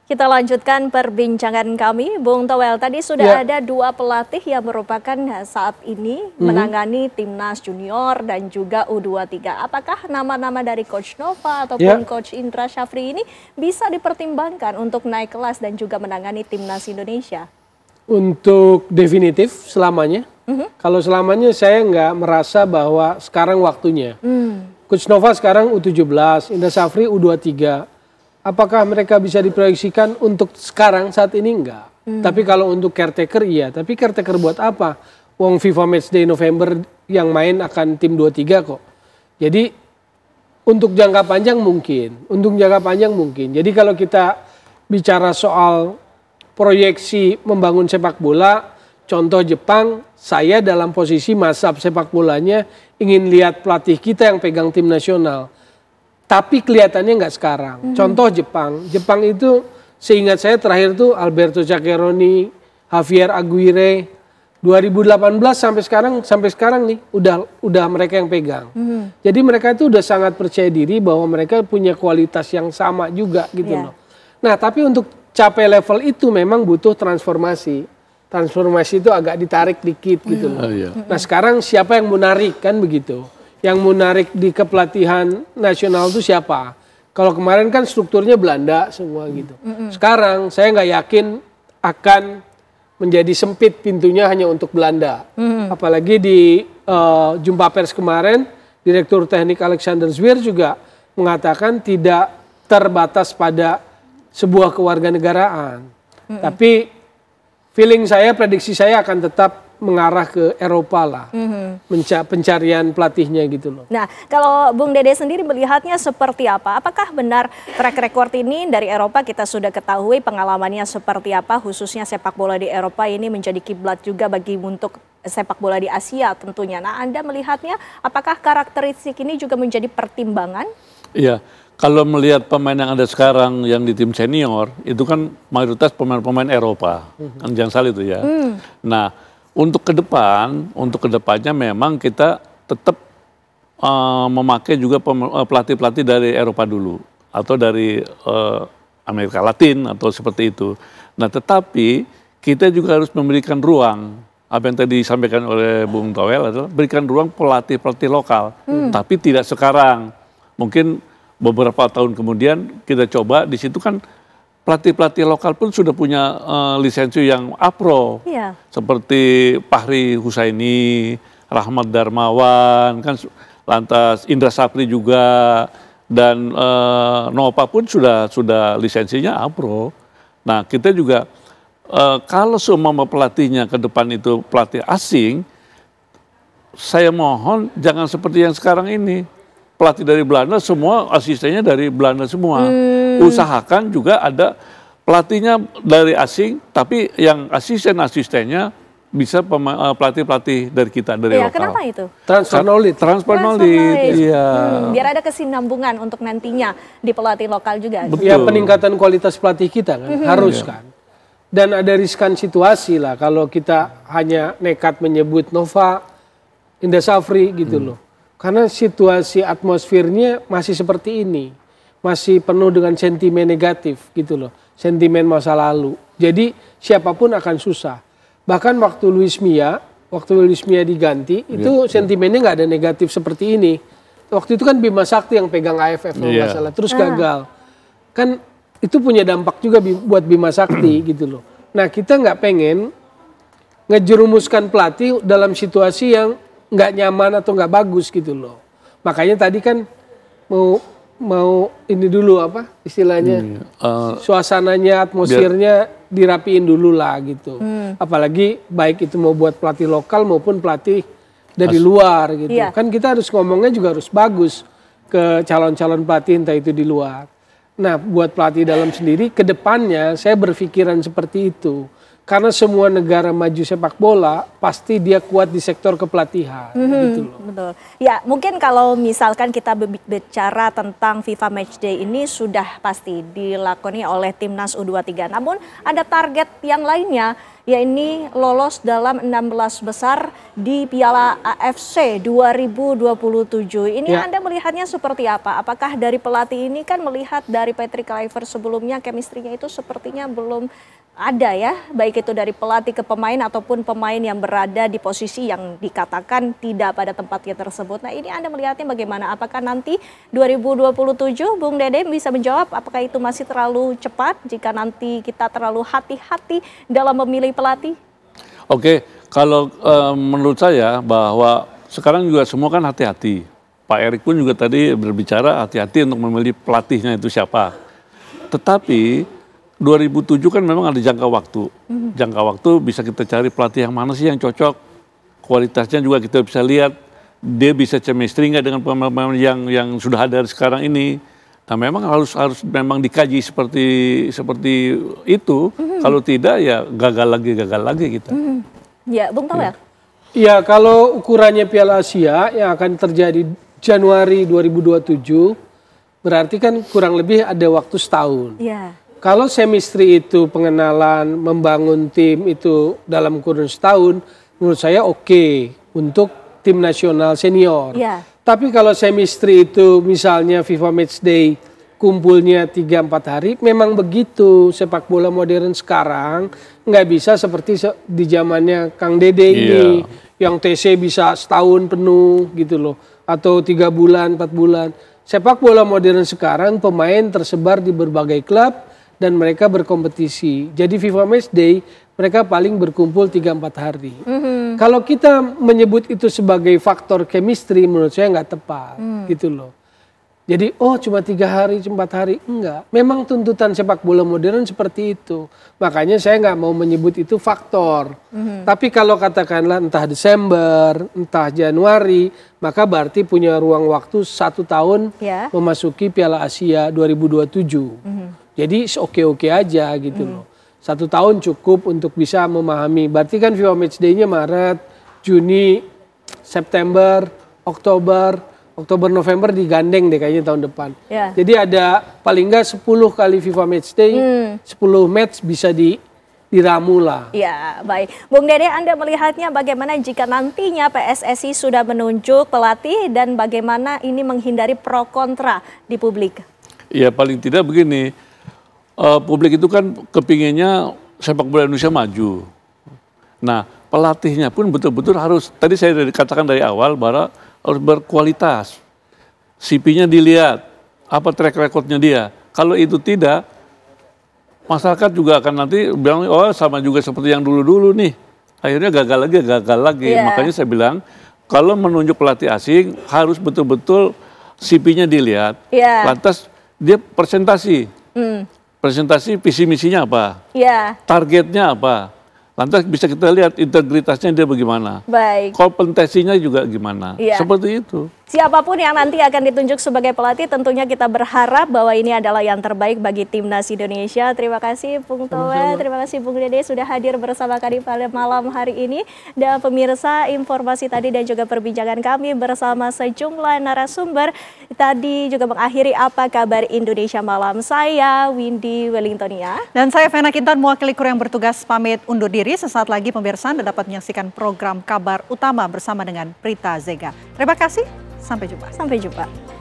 Kita lanjutkan perbincangan kami, Bung Toel. Tadi sudah ada dua pelatih yang merupakan saat ini menangani timnas junior dan juga U23. Apakah nama-nama dari Coach Nova ataupun Coach Indra Syafri ini bisa dipertimbangkan untuk naik kelas dan juga menangani timnas Indonesia? Untuk definitif selamanya. Kalau selamanya saya nggak merasa bahwa sekarang waktunya. Coach Nova sekarang U17, Indra Syafri U23. Apakah mereka bisa diproyeksikan untuk sekarang saat ini? Enggak. Tapi kalau untuk caretaker iya. Tapi caretaker buat apa? Wong FIFA Matchday November yang main akan tim 23 kok. Jadi untuk jangka panjang mungkin. Untuk jangka panjang mungkin. Jadi kalau kita bicara soal proyeksi membangun sepak bola, contoh Jepang, saya dalam posisi mazhab sepak bolanya ingin lihat pelatih kita yang pegang tim nasional. Tapi kelihatannya nggak sekarang. Contoh Jepang. Jepang itu seingat saya terakhir tuh Alberto Zaccheroni, Javier Aguirre. 2018 sampai sekarang nih udah mereka yang pegang. Jadi mereka itu udah sangat percaya diri bahwa mereka punya kualitas yang sama juga gitu loh. Nah, tapi untuk capai level itu memang butuh transformasi. Transformasi itu agak ditarik dikit gitu loh. Nah, sekarang siapa yang menarik kan begitu? Yang menarik di kepelatihan nasional itu siapa? Kalau kemarin kan strukturnya Belanda semua gitu. Sekarang saya nggak yakin akan menjadi sempit pintunya hanya untuk Belanda. Apalagi di jumpa pers kemarin, Direktur Teknik Alexander Zwier juga mengatakan tidak terbatas pada sebuah kewarganegaraan. Tapi feeling saya, prediksi saya akan tetap mengarah ke Eropa lah, pencarian pelatihnya gitu loh. Nah, kalau Bung Dede sendiri melihatnya seperti apa? Apakah benar track record ini dari Eropa kita sudah ketahui pengalamannya seperti apa, khususnya sepak bola di Eropa ini menjadi kiblat juga bagi untuk sepak bola di Asia tentunya. Nah, Anda melihatnya apakah karakteristik ini juga menjadi pertimbangan? Iya. Kalau melihat pemain yang ada sekarang yang di tim senior, itu kan mayoritas pemain-pemain Eropa. Kan jangan salah itu ya. Nah, untuk kedepannya memang kita tetap memakai juga pelatih-pelatih dari Eropa dulu. Atau dari Amerika Latin atau seperti itu. Nah, tetapi kita juga harus memberikan ruang. Apa yang tadi disampaikan oleh Bung Toel adalah berikan ruang pelatih-pelatih lokal. Tapi tidak sekarang. Mungkin beberapa tahun kemudian kita coba, di situ kan pelatih-pelatih lokal pun sudah punya lisensi yang APRO. Seperti Fahri Husaini, Rahmat Darmawan, kan lantas Indra Syafri juga, dan Nova pun sudah lisensinya APRO. Nah, kita juga kalau semua pelatihnya ke depan itu pelatih asing, saya mohon jangan seperti yang sekarang ini. Pelatih dari Belanda semua, asistennya dari Belanda semua. Usahakan juga ada pelatihnya dari asing, tapi yang asisten-asistennya bisa pelatih-pelatih dari kita, dari lokal. Kenapa itu? Transfer knowledge. Iya. Biar ada kesinambungan untuk nantinya di pelatih lokal juga. Ya, peningkatan kualitas pelatih kita kan, harus kan. Dan ada riskan situasi lah kalau kita hanya nekat menyebut Nova, Indra Syafri gitu loh. Karena situasi atmosfernya masih seperti ini. Masih penuh dengan sentimen negatif gitu loh. Sentimen masa lalu. Jadi siapapun akan susah. Bahkan waktu Luis Mia diganti, itu sentimennya nggak ada negatif seperti ini. Waktu itu kan Bima Sakti yang pegang AFF kalau nggak salah. Terus gagal. Kan itu punya dampak juga buat Bima Sakti gitu loh. Nah, kita nggak pengen ngejerumuskan pelatih dalam situasi yang nggak nyaman atau nggak bagus gitu loh. Makanya tadi kan mau ini dulu apa istilahnya, suasananya, atmosfernya dirapiin dulu lah gitu. Apalagi baik itu mau buat pelatih lokal maupun pelatih dari luar gitu. Kan kita harus ngomongnya juga harus bagus ke calon-calon pelatih entah itu di luar. Nah, buat pelatih dalam sendiri ke depannya saya berpikiran seperti itu. karena semua negara maju sepak bola pasti dia kuat di sektor kepelatihan gitu loh. Betul. Ya, mungkin kalau misalkan kita bicara tentang FIFA Matchday ini sudah pasti dilakoni oleh timnas U23. Namun ada target yang lainnya, yakni lolos dalam 16 besar di Piala AFC 2027. Ini Anda melihatnya seperti apa? Apakah dari pelatih ini kan melihat dari Patrick Kluivert sebelumnya chemistry-nya itu sepertinya belum ada ya, baik itu dari pelatih ke pemain ataupun pemain yang berada di posisi yang dikatakan tidak pada tempatnya tersebut. Nah, ini Anda melihatnya bagaimana? Apakah nanti 2027 Bung Dede bisa menjawab apakah itu masih terlalu cepat jika nanti kita terlalu hati-hati dalam memilih pelatih? Oke, kalau menurut saya bahwa sekarang juga semua kan hati-hati. Pak Erik pun juga tadi berbicara hati-hati untuk memilih pelatihnya itu siapa. Tetapi 2007 kan memang ada jangka waktu. Jangka waktu bisa kita cari pelatih yang mana sih yang cocok. Kualitasnya juga kita bisa lihat. Dia bisa chemistry nggak dengan pemain-pemain yang sudah ada sekarang ini. Nah memang harus memang dikaji seperti itu. Kalau tidak ya gagal lagi kita. Ya, Bung Towel. Ya, kalau ukurannya Piala Asia yang akan terjadi Januari 2027, berarti kan kurang lebih ada waktu setahun. Ya. Kalau chemistry itu pengenalan, membangun tim itu dalam kurun setahun, menurut saya oke untuk tim nasional senior. Ya. Tapi kalau chemistry itu misalnya FIFA Matchday kumpulnya 3-4 hari, memang begitu sepak bola modern sekarang nggak bisa seperti di zamannya Kang Dede ini, yang TC bisa setahun penuh gitu loh, atau 3 bulan, 4 bulan. Sepak bola modern sekarang pemain tersebar di berbagai klub dan mereka berkompetisi. Jadi FIFA Matchday mereka paling berkumpul 3-4 hari. Kalau kita menyebut itu sebagai faktor chemistry, menurut saya nggak tepat gitu loh. Jadi cuma 3 hari, 4 hari, enggak. Memang tuntutan sepak bola modern seperti itu. Makanya saya nggak mau menyebut itu faktor. Tapi kalau katakanlah entah Desember, entah Januari, maka berarti punya ruang waktu 1 tahun memasuki Piala Asia 2027. Jadi oke-oke aja gitu loh. 1 tahun cukup untuk bisa memahami. Berarti kan FIFA Matchday-nya Maret, Juni, September, Oktober, November digandeng deh kayaknya tahun depan. Jadi ada paling nggak 10 kali FIFA Matchday, 10 match bisa diramu lah. Ya, baik. Bung Dede, Anda melihatnya bagaimana jika nantinya PSSI sudah menunjuk pelatih dan bagaimana ini menghindari pro kontra di publik? Ya paling tidak begini. Publik itu kan kepinginnya sepak bola Indonesia maju. Nah, pelatihnya pun betul-betul harus, tadi saya katakan dari awal bahwa harus berkualitas. CP-nya dilihat, apa track recordnya dia. Kalau itu tidak, masyarakat juga akan nanti bilang, sama juga seperti yang dulu-dulu nih. Akhirnya gagal lagi. Makanya saya bilang, kalau menunjuk pelatih asing harus betul-betul CP-nya dilihat. Lantas dia presentasi. Presentasi visi misinya apa? Targetnya apa? Lantas bisa kita lihat integritasnya dia bagaimana. Baik. Kompetensinya juga gimana. Seperti itu. Siapapun yang nanti akan ditunjuk sebagai pelatih, tentunya kita berharap bahwa ini adalah yang terbaik bagi timnas Indonesia. Terima kasih Bung Towel, terima kasih Bung Dede sudah hadir bersama kami pada malam hari ini. Dan pemirsa, informasi tadi dan juga perbincangan kami bersama sejumlah narasumber tadi juga mengakhiri Apa Kabar Indonesia Malam. Saya Windy Wellingtonia. Dan saya Vena Kintan, mewakili kru yang bertugas pamit undur diri. Sesaat lagi pemirsa Anda dapat menyaksikan program Kabar Utama bersama dengan Prita Zega. Terima kasih. Sampai jumpa. Sampai jumpa.